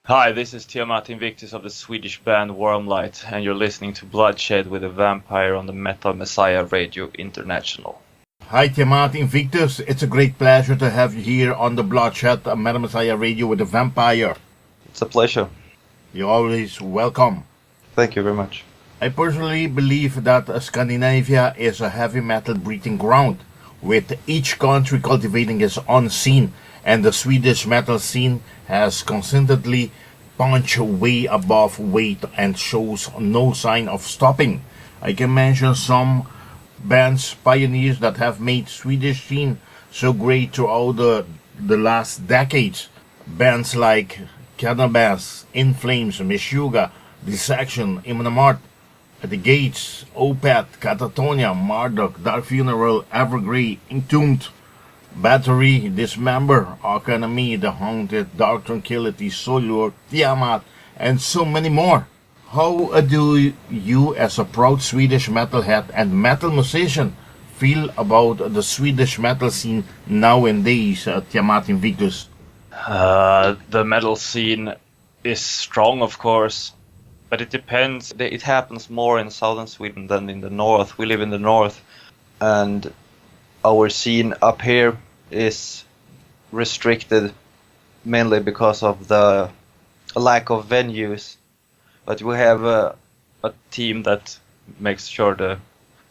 Hi, this is Tiamat Invictuz of the Swedish band Wormlight, and you're listening to Bloodshed with a Vampire on the Metal Messiah Radio International. Hi, Tiamat Invictuz. It's a great pleasure to have you here on the Bloodshed Metal Messiah Radio with a Vampire. It's a pleasure. You're always welcome. Thank you very much. I personally believe that Scandinavia is a heavy metal breeding ground, with each country cultivating its own scene, and the Swedish metal scene has consistently punched way above weight and shows no sign of stopping. I can mention some bands, pioneers that have made Swedish scene so great throughout the last decades. Bands like Cannabis, In Flames, Meshuggah, Dissection, Immunamart, At the Gates, Opeth, Catatonia, Marduk, Dark Funeral, Evergrey, Entombed, Battery, Dismember, Arch Enemy, The Haunted, Dark Tranquility, Solur, Tiamat, and so many more. How do you, as a proud Swedish metalhead and metal musician, feel about the Swedish metal scene nowadays, Tiamat Invictuz? The metal scene is strong, of course, but it depends. It happens more in southern Sweden than in the north. We live in the north, and our scene up here is restricted mainly because of the lack of venues. But we have a team that makes sure the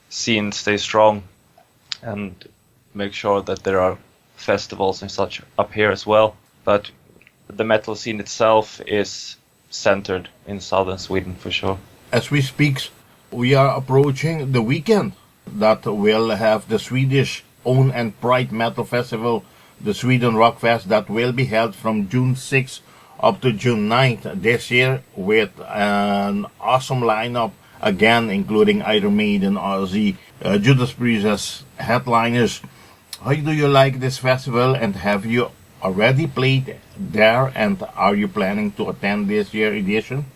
scene stays strong and make sure that there are festivals and such up here as well. But the metal scene itself is centered in southern Sweden for sure. As we speak, we are approaching the weekend that will have the Swedish own and pride metal festival, the Sweden Rock Fest, that will be held from June 6th up to June 9th this year, with an awesome lineup again, including Iron Maiden, Ozzy, Judas Priest as headliners. How do you like this festival, and have you already played there, and are you planning to attend this year's edition?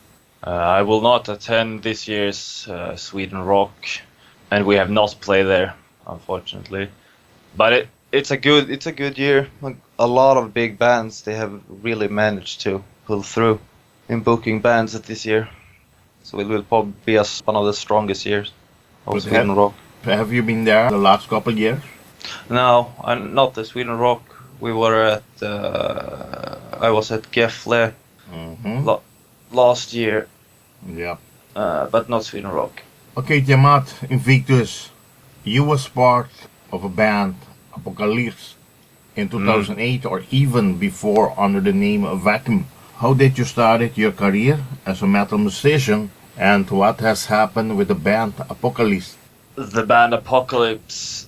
I will not attend this year's Sweden Rock, and we have not played there, unfortunately. But it's a good year. A lot of big bands, they have really managed to pull through in booking bands this year. So it will probably be one of the strongest years of Sweden Rock. Have you been there the last couple of years? No, not the Sweden Rock. We were at I was at Gefle last year. Yeah. But not Sweden Rock. Okay, Tiamat Invictuz, you was part of a band, Apocalypse, in 2008 or even before under the name Vacuum. How did you start your career as a metal musician, and what has happened with the band Apocalypse? The band Apocalypse,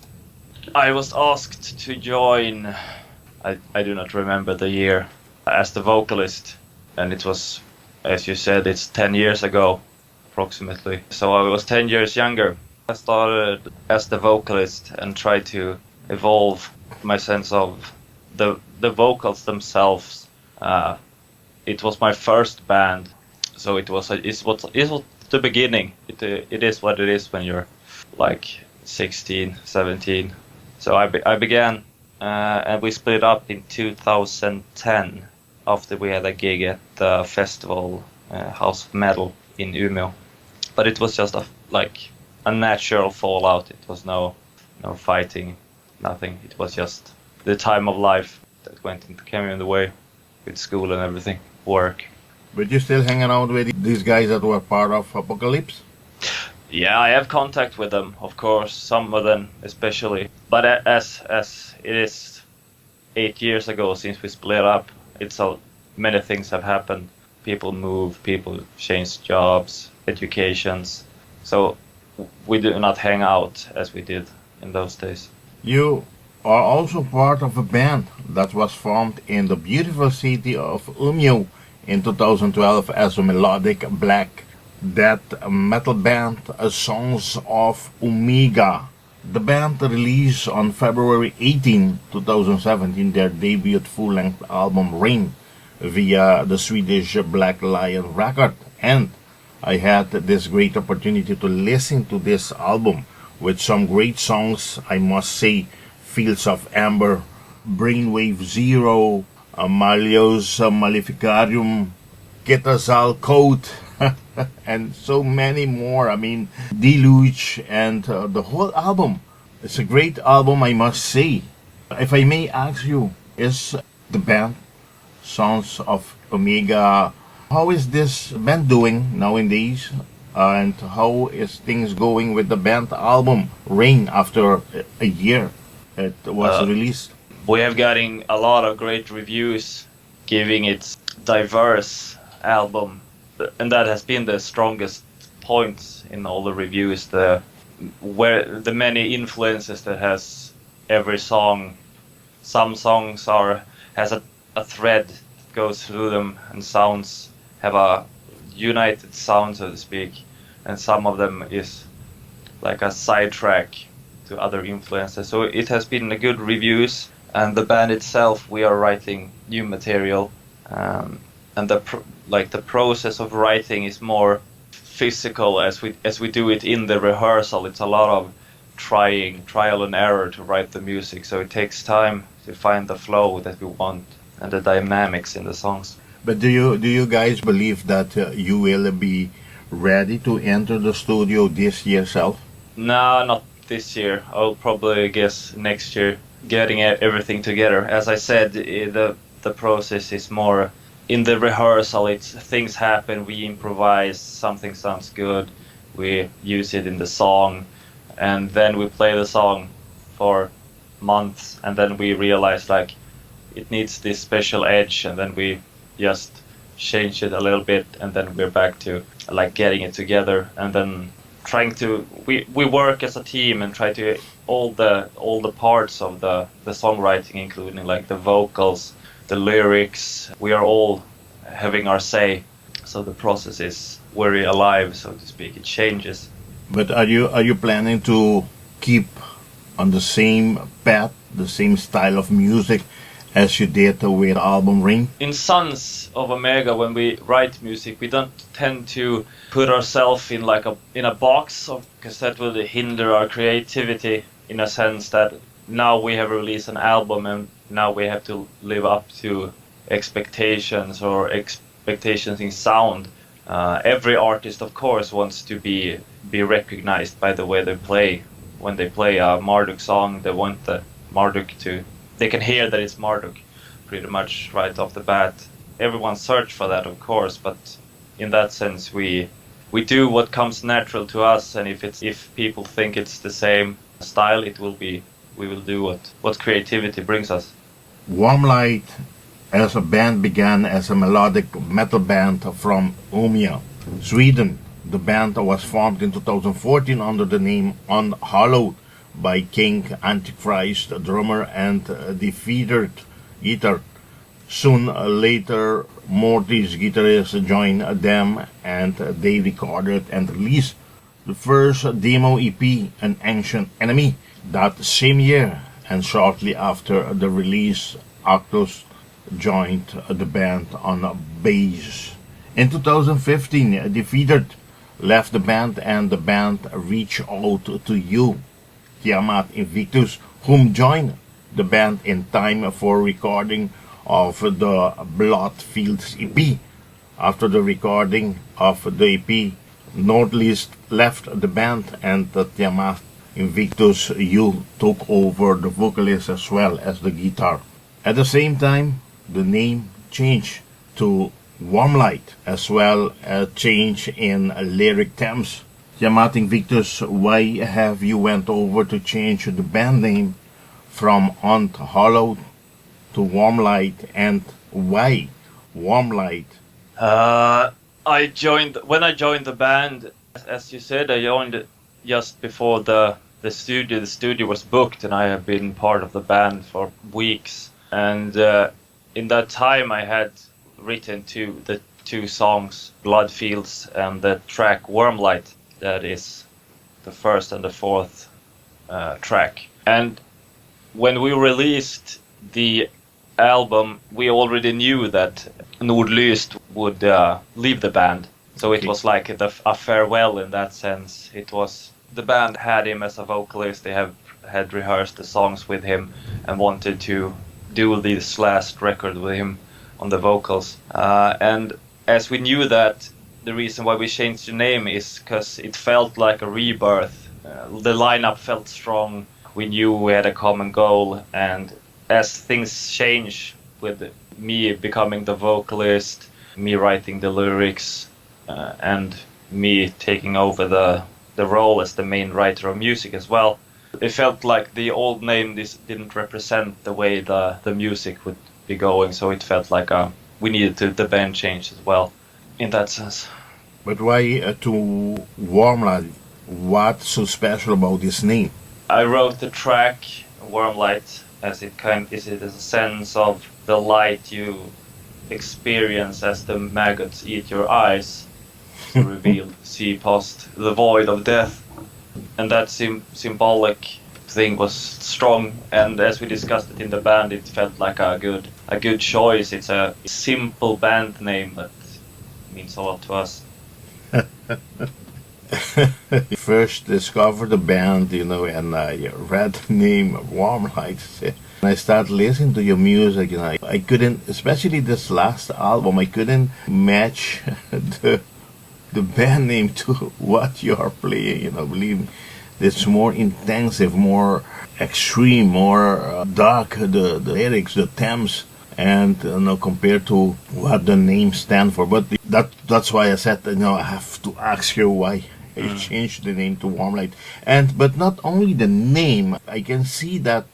I was asked to join, I do not remember the year, as the vocalist, and it was, as you said, it's 10 years ago approximately. So I was 10 years younger. I started as the vocalist and tried to evolve my sense of the vocals themselves. It was my first band, so it was the beginning. It is what it is when you're like 16, 17. So I began, and we split up in 2010 after we had a gig at the festival House of Metal in Umea. But it was just a natural fallout. It was no fighting, nothing. It was just the time of life that came in the way with school and everything, work. But you're still hanging out with these guys that were part of Apocalypse? Yeah, I have contact with them, of course, some of them especially. But as it is 8 years ago since we split up, many things have happened. People move, people change jobs, educations. So we do not hang out as we did in those days. You are also part of a band that was formed in the beautiful city of Umea in 2012 as a melodic black death metal band, Sons of Umea. The band released on February 18, 2017 their debut full-length album Rain via the Swedish Black Lion record, and I had this great opportunity to listen to this album with some great songs, I must say. Fields of Amber, Brainwave Zero, Malleus Maleficarium, Quetzal Code, and so many more. I mean, Deluge and the whole album. It's a great album, I must say. If I may ask you, is the band Sons of Omega, how is this band doing nowadays? And how is things going with the band album Rain after a year it was Uh, released? we have gotten a lot of great reviews, giving it diverse album, and that has been the strongest points in all the reviews. Where the many influences that has every song. Some songs has a thread that goes through them, and sounds have a united sound, so to speak, and some of them is like a sidetrack to other influences. So it has been a good reviews, and the band itself, we are writing new material, and the process of writing is more physical as we do it in the rehearsal. It's a lot of trial and error to write the music, so it takes time to find the flow that we want and the dynamics in the songs. But do you guys believe that you will be ready to enter the studio this year self? No, not this year. I'll probably guess next year, getting everything together. As I said, the process is more in the rehearsal. It's things happen, we improvise, something sounds good, we use it in the song, and then we play the song for months, and then we realize like it needs this special edge, and then we just change it a little bit, and then we're back to like getting it together, and then trying to we work as a team and try to all the parts of the songwriting, including like the vocals, the lyrics, we are all having our say, so the process is very alive, so to speak. It changes. But are you planning to keep on the same path, the same style of music as you did with album Ring? In Sons of Omega, when we write music, we don't tend to put ourselves in a box, because that will hinder our creativity, in a sense that now we have released an album and now we have to live up to expectations in sound. Every artist, of course, wants to be recognized by the way they play. When they play a Marduk song, they want the Marduk they can hear that it's Marduk pretty much right off the bat. Everyone search for that, of course, but in that sense we do what comes natural to us, and if people think it's the same style, we will do what creativity brings us. Wormlight as a band began as a melodic metal band from Umea, Sweden. The band was formed in 2014 under the name Unhallowed by King Antichrist, drummer, and Deafeathered guitar. Soon later, Mortis guitarist joined them, and they recorded and released the first demo EP, An Ancient Enemy, that same year. And shortly after the release, Arktos joined the band on bass. In 2015, Deafeathered left the band, and the band reached out to you, Tiamat Invictuz, whom joined the band in time for recording of the Bloodfields EP. After the recording of the EP, Nordlyst left the band, and Tiamat Invictuz, you took over the vocalist as well as the guitar. At the same time, the name changed to Wormlight, as well as change in lyric terms. Tiamat Invictuz, why have you went over to change the band name from Unhallowed to Wormlight, and why Wormlight? When I joined the band, as you said, I joined just before the studio. The studio was booked, and I have been part of the band for weeks. And in that time, I had written the two songs, Bloodfields and the track Wormlight, that is the first and the fourth track. And when we released the album, we already knew that Nordlyst would leave the band. So it was like a farewell in that sense. It was, the band had him as a vocalist, they had rehearsed the songs with him and wanted to do this last record with him on the vocals. And as we knew that the reason why we changed the name is because it felt like a rebirth. The lineup felt strong. We knew we had a common goal, and as things change with me becoming the vocalist, me writing the lyrics, and me taking over the role as the main writer of music as well, it felt like the old name didn't represent the way the music would be going, so it felt like we needed the band change as well, in that sense. But why to Wormlight? What's so special about this name? I wrote the track Wormlight as it is a sense of the light you experience as the maggots eat your eyes, to reveal, see past the void of death. And that symbolic thing was strong, and as we discussed it in the band, it felt like a good choice. It's a simple band name, but it means a lot to us. First discovered the band, and I read the name Wormlight. I started listening to your music, I couldn't, especially this last album, I couldn't match the band name to what you are playing. Believe me, it's more intensive, more extreme, more dark. The lyrics, the themes, and compared to what the name stand for. But that's why I said I have to ask you why you changed the name to Wormlight. But not only the name, I can see that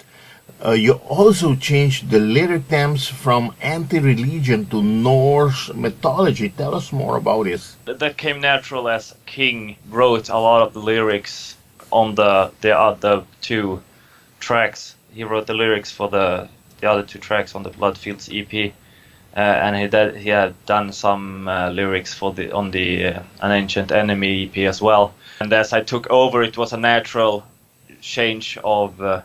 you also changed the lyric themes from anti-religion to Norse mythology. Tell us more about this. That came natural as King wrote a lot of the lyrics on the other two tracks. He wrote the lyrics for the other two tracks on the Bloodfields EP, and he had done some lyrics on the An Ancient Enemy EP as well. And as I took over, it was a natural change of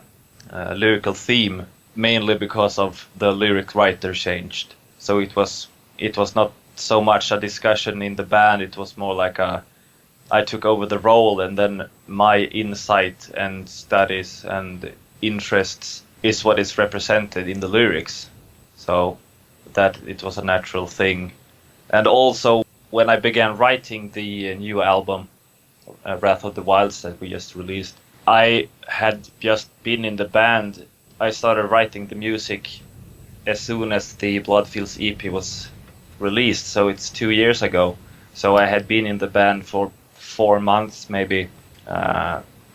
lyrical theme, mainly because of the lyric writer changed. So it was not so much a discussion in the band. It was more like I took over the role, and then my insight and studies and interests is what is represented in the lyrics. So that it was a natural thing. And also, when I began writing the new album, Wrath of the Wilds, that we just released, I had just been in the band. I started writing the music as soon as the Bloodfields EP was released, so it's 2 years ago. So I had been in the band for 4 months maybe,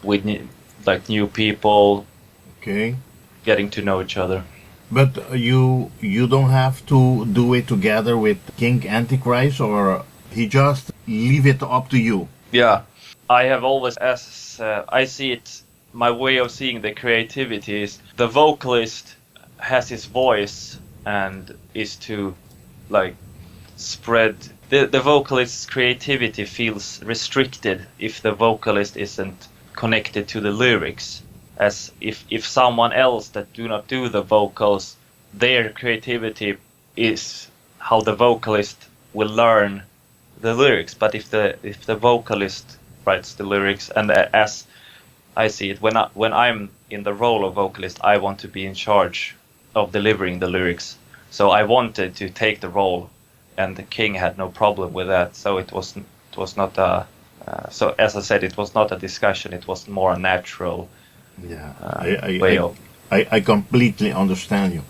with new people, getting to know each other. But you don't have to do it together with King Antichrist, or he just leave it up to you? Yeah, I have always, as I see it, my way of seeing the creativity is the vocalist has his voice and is to spread. The vocalist's creativity feels restricted if the vocalist isn't connected to the lyrics. As if someone else that do not do the vocals, their creativity is how the vocalist will learn the lyrics. But if the vocalist writes the lyrics, and as I see it, when I'm in the role of vocalist, I want to be in charge of delivering the lyrics. So I wanted to take the role, and the King had no problem with that. So it was not a. So as I said, it was not a discussion. It was more a natural. Yeah, I completely understand you.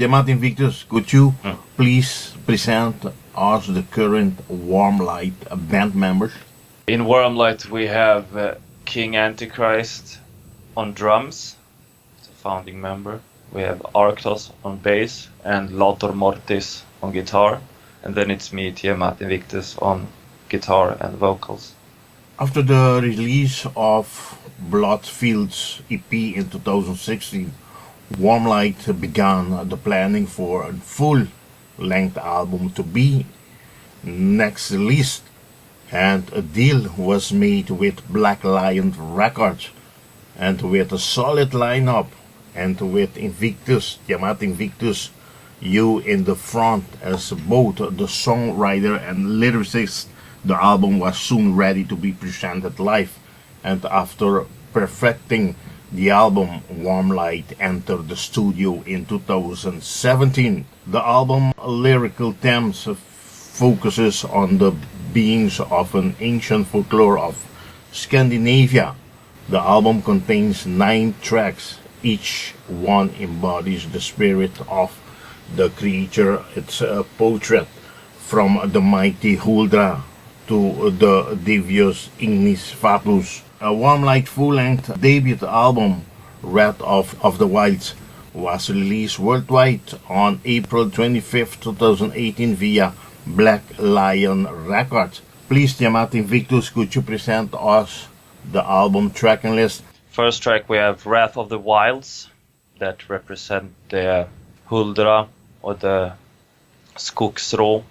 Tiamat Invictuz, could you please present us the current Wormlight band members? In Wormlight we have King Antichrist on drums, he's a founding member. We have Arktos on bass and Lator Mortis on guitar. And then it's me, Tiamat Invictuz, on guitar and vocals. After the release of Bloodfields EP in 2016, Wormlight began the planning for a full-length album to be next released, and a deal was made with Black Lion Records, and with a solid lineup, and with Invictuz, Tiamat Invictuz, you in the front as both the songwriter and lyricist. The album was soon ready to be presented live, and after perfecting the album, Wormlight entered the studio in 2017. The album lyrical themes focuses on the beings of an ancient folklore of Scandinavia. The album contains 9 tracks. Each one embodies the spirit of the creature. It's a portrait from the mighty Huldra to the devious Ignis Fatuus. A Wormlight full-length debut album, Wrath of the Wilds, was released worldwide on April 25, 2018 via Black Lion Records. Please, Tiamat Invictuz, could you present us the album tracking list? First track we have Wrath of the Wilds, that represent the Huldra or the Skogsrå,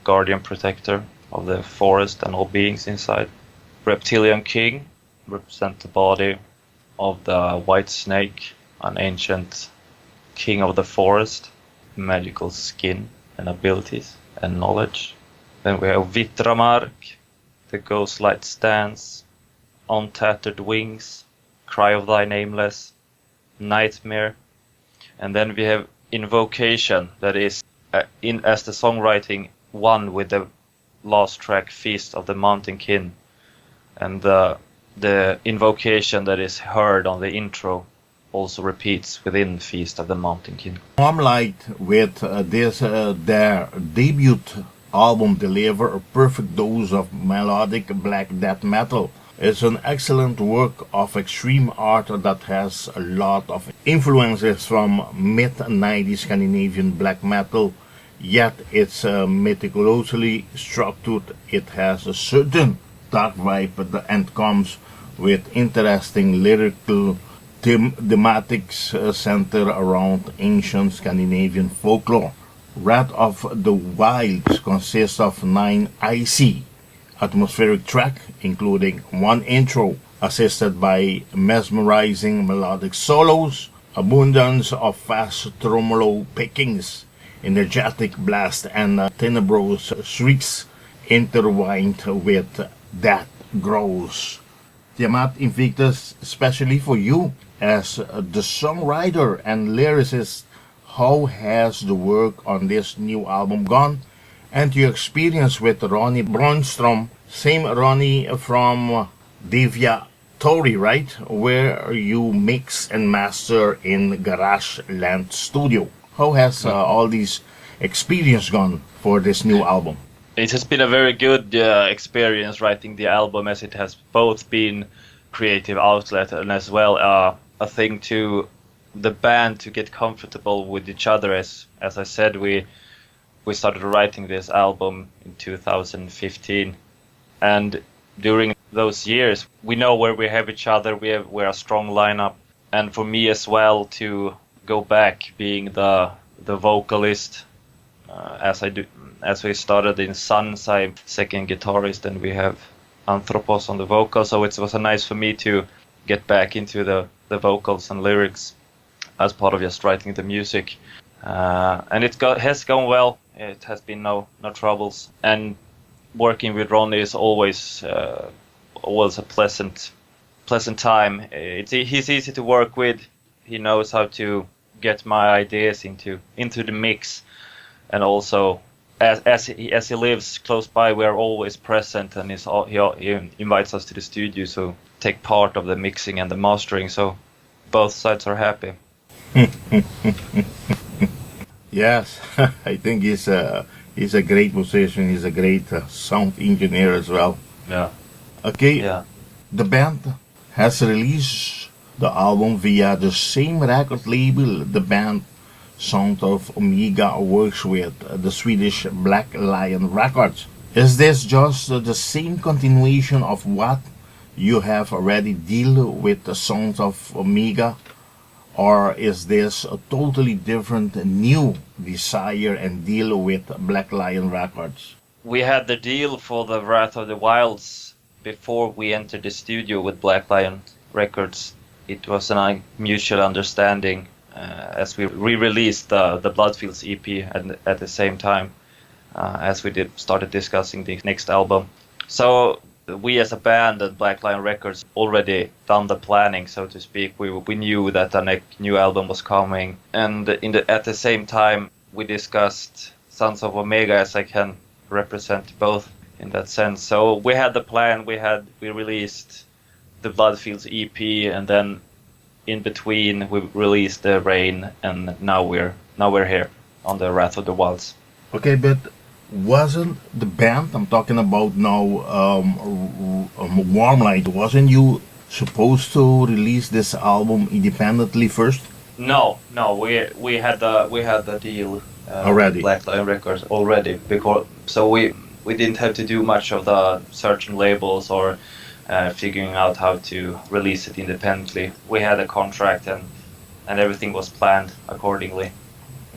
guardian protector of the forest and all beings inside. Reptilian King represent the body of the white snake, an ancient king of the forest, magical skin and abilities and knowledge. Then we have Vitramark, the ghostlight stance, untattered wings, cry of thy nameless, nightmare. And then we have Invocation, that is as the songwriting one with the last track, Feast of the Mountain King. And the invocation that is heard on the intro also repeats within Feast of the Mountain King. Wormlight, with their debut album, deliver a perfect dose of melodic black death metal. It's an excellent work of extreme art that has a lot of influences from mid-90s Scandinavian black metal, yet it's meticulously structured. It has a certain dark vibe and comes with interesting lyrical thematics centered around ancient Scandinavian folklore. Wrath of the Wilds consists of 9 icy atmospheric tracks, including 1 intro, assisted by mesmerizing melodic solos, abundance of fast tremolo pickings, energetic blast, and tenebrous shrieks intertwined with death growls. Tiamat Invictuz, especially for you as the songwriter and lyricist, how has the work on this new album gone? And your experience with Ronnie Bronstrom, same Ronnie from Deafeathered, right? Where you mix and master in Garage Land Studio. How has all these experience gone for this new album? It has been a very good experience writing the album, as it has both been creative outlet and as well a thing to the band to get comfortable with each other. As I said, we started writing this album in 2015, and during those years we know where we have each other. We're a strong lineup, and for me as well to go back being the vocalist as we started in Suns, I'm second guitarist, and we have Anthropos on the vocals, so it was nice for me to get back into the vocals and lyrics as part of just writing the music, and has gone well. It has been no troubles, and working with Ronnie is always a pleasant time. He's easy to work with. He knows how to get my ideas into the mix, and also as he lives close by, we are always present, and he invites us to the studio to take part of the mixing and the mastering. So both sides are happy. Yes, I think he's a great musician. He's a great sound engineer as well. Yeah. Okay, Yeah. the band has released the album via the same record label the band Sound of Omega works with, the Swedish Black Lion Records. Is this just the same continuation of what you have already deal with the Sound of Omega, or is this a totally different new desire and deal with Black Lion Records? We had the deal for the Wrath of the Wilds before we entered the studio with Black Lion Records. It was a mutual understanding as we re-released the Bloodfields EP at the same time as we started discussing the next album. So we as a band at Black Lion Records already done the planning, so to speak. We knew that the new album was coming, and at the same time we discussed Sons of Omega, as I can represent both in that sense. So we had the plan. We released the Bloodfields EP, and then in between we released the Rain, and now we're here on the Wrath of the Wilds. Okay, but wasn't the band I'm talking about now, Wormlight, wasn't you supposed to release this album independently first? No, we had the deal Already. with Black Lion Records already, because so we didn't have to do much of the searching labels or figuring out how to release it independently. We had a contract, and everything was planned accordingly.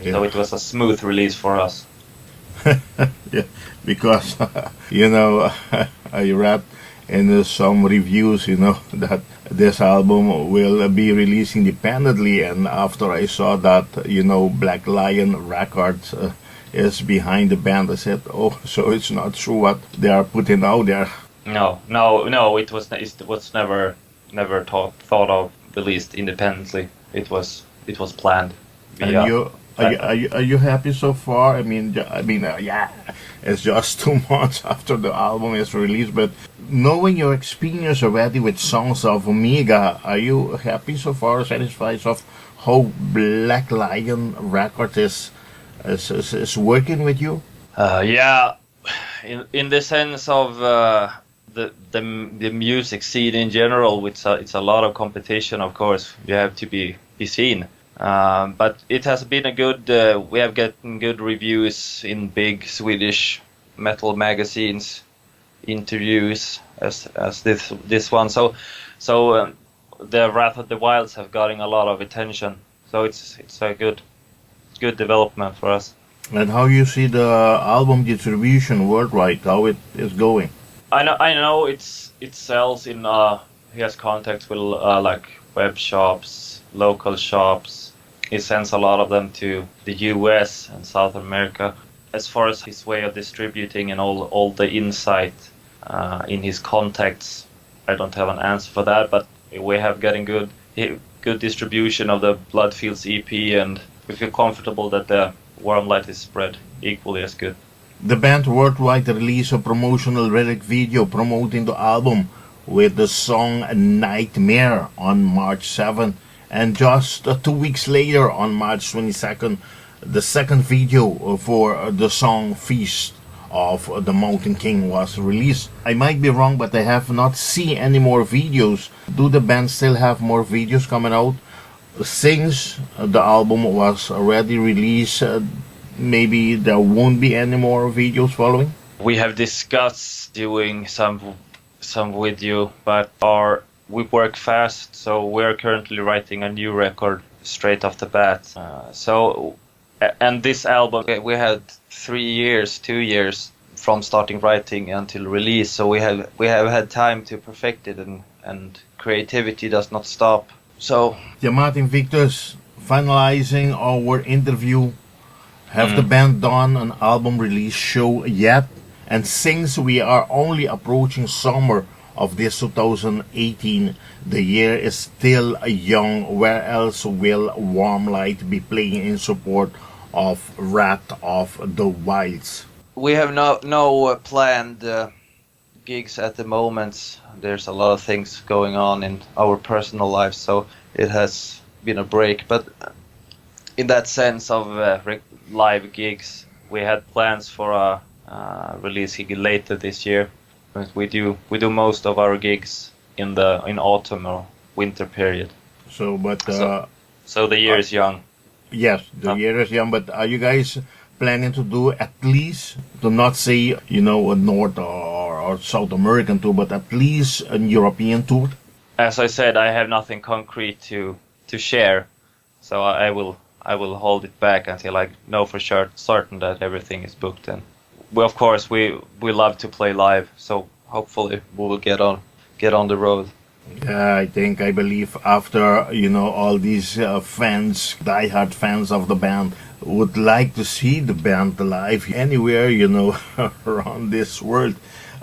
Yeah. So it was a smooth release for us. Yeah, because I read in some reviews, that this album will be released independently, and after I saw that, Black Lion Records is behind the band, I said, oh, so it's not true what they are putting out there. No, it was never thought of released independently. It was planned. And are you happy so far? I mean, yeah, it's just 2 months after the album is released, but knowing your experience already with Songs of Omega, are you happy so far, satisfied of how Black Lion Records is working with you? Yeah, in the sense of the music scene in general, it's a lot of competition. Of course, you have to be seen. But it has been a good. We have gotten good reviews in big Swedish metal magazines, interviews as this one. So the Wrath of the Wilds have gotten a lot of attention. So it's a good development for us. And how you see the album distribution worldwide? How it is going? I know it sells in. He has contacts with like web shops, local shops. He sends a lot of them to the US and South America. As far as his way of distributing and all the insight in his contacts, I don't have an answer for that, but we have getting good distribution of the Bloodfields EP, and we feel comfortable that the Wormlight is spread equally as good. The band worldwide released a promotional lyric video promoting the album with the song Nightmare on March 7th. And just 2 weeks later, on March 22nd, the second video for the song Feast of the Mountain King was released. I might be wrong, but I have not seen any more videos. Do the band still have more videos coming out? Since the album was already released, maybe there won't be any more videos following? We have discussed doing some video, but we work fast, so we're currently writing a new record straight off the bat. And this album, we had 2 years from starting writing until release, so we have had time to perfect it, and creativity does not stop. So Tiamat Invictuz, finalizing our interview, have the band done an album release show yet? And since we are only approaching summer of this 2018, the year is still young. Where else will Wormlight be playing in support of Wrath of the Wilds? we have no planned gigs at the moment. There's a lot of things going on in our personal lives, so it has been a break. But in that sense of live gigs. We had plans for a release gig later this year, but we do most of our gigs in autumn or winter period. So, but So the year is young. yes, the year is young. But are you guys planning to do at least, to not say a North or South American tour, but at least a European tour? As I said, I have nothing concrete to share, so I will hold it back until I know for sure certain that everything is booked. And of course we love to play live, so hopefully we will get on the road. Yeah, I believe after all these fans, diehard fans of the band, would like to see the band live anywhere around this world.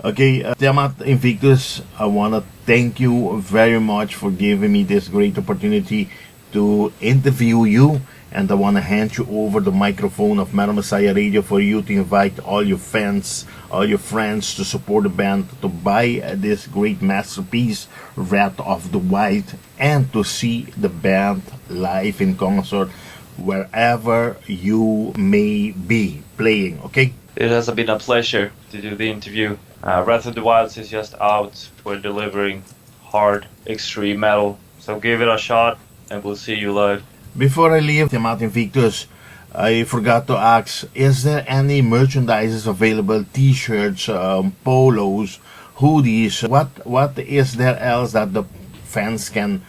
Okay, Tiamat Invictuz, I want to thank you very much for giving me this great opportunity to interview you, and I want to hand you over the microphone of Metal Messiah Radio for you to invite all your fans, all your friends to support the band, to buy this great masterpiece, Wrath of the Wild, and to see the band live in concert wherever you may be playing, okay? It has been a pleasure to do the interview. Wrath of the Wilds is just out. We're delivering hard, extreme metal, so give it a shot and we'll see you live. Before I leave Tiamat Invictuz, I forgot to ask, is there any merchandise available, t-shirts, polos, hoodies? What is there else that the fans can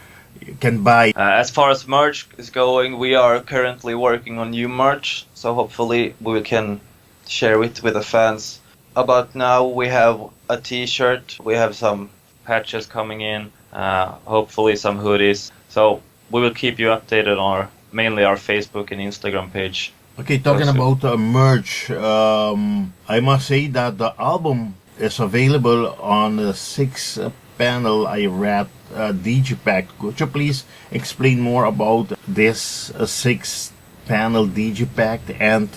buy? As far as merch is going, we are currently working on new merch, so hopefully we can share it with the fans. About now we have a t-shirt, we have some patches coming in, hopefully some hoodies. So we will keep you updated on mainly our Facebook and Instagram page. Okay, talking about merch, I must say that the album is available on the 6-panel IRAT digipack. Could you please explain more about this 6-panel digipack, and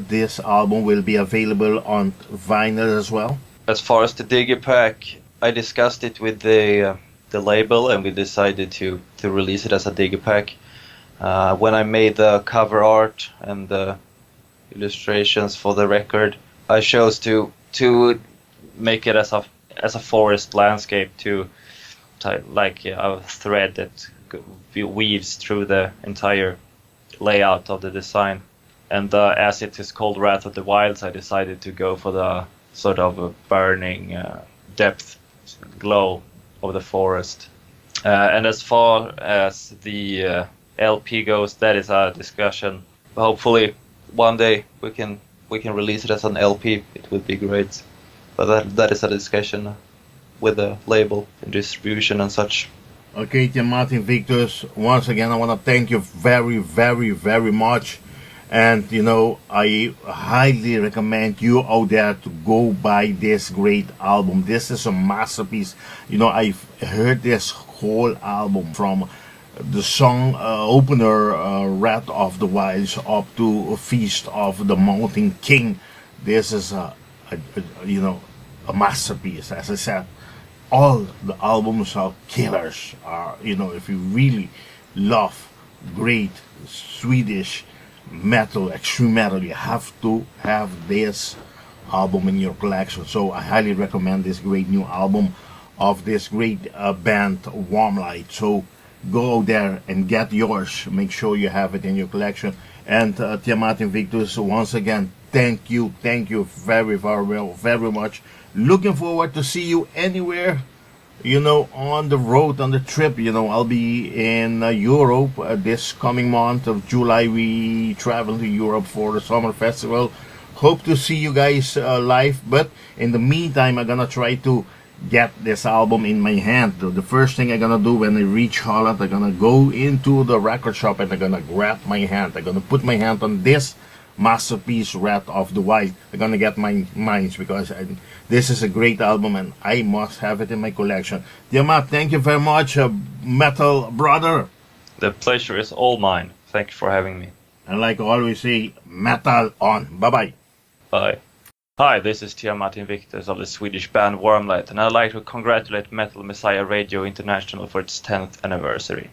this album will be available on vinyl as well? As far as the digipack, I discussed it with the label, and we decided to release it as a digipack. When I made the cover art and the illustrations for the record, I chose to make it as a forest landscape, like a thread that weaves through the entire layout of the design. And as it is called Wrath of the Wilds, I decided to go for the sort of a burning depth glow of the forest. And as far as the LP goes, that is a discussion. Hopefully one day we can release it as an LP. It would be great. But that is a discussion with the label and distribution and such. Okay, Tiamat Invictuz, once again I want to thank you very, very, very much. And I highly recommend you out there to go buy this great album. This is a masterpiece. I've heard this whole album from the song opener, Wrath of the Wilds, up to Feast of the Mountain King. This is a masterpiece. As I said, all the albums are killers. If you really love great Swedish metal, extreme metal, you have to have this album in your collection. So I highly recommend this great new album of this great band, Wormlight. So go out there and get yours. Make sure you have it in your collection. And Tiamat Invictuz, once again, thank you very, very much. Looking forward to see you anywhere on the road, on the trip. I'll be in Europe this coming month of July. We travel to Europe for the summer festival. Hope to see you guys live, but in the meantime I'm gonna try to get this album in my hand. The first thing I'm gonna do when I reach Holland, I'm gonna go into the record shop and I'm gonna grab my hand. I'm gonna put my hand on this masterpiece, Wrath of the Wild. I'm gonna get mine because this is a great album and I must have it in my collection. Tiamat, thank you very much, metal brother. The pleasure is all mine. Thank you for having me. And like I always say, metal on. Bye-bye. Bye. Hi, this is Tiamat Invictuz of the Swedish band Wormlight, and I'd like to congratulate Metal Messiah Radio International for its 10th anniversary.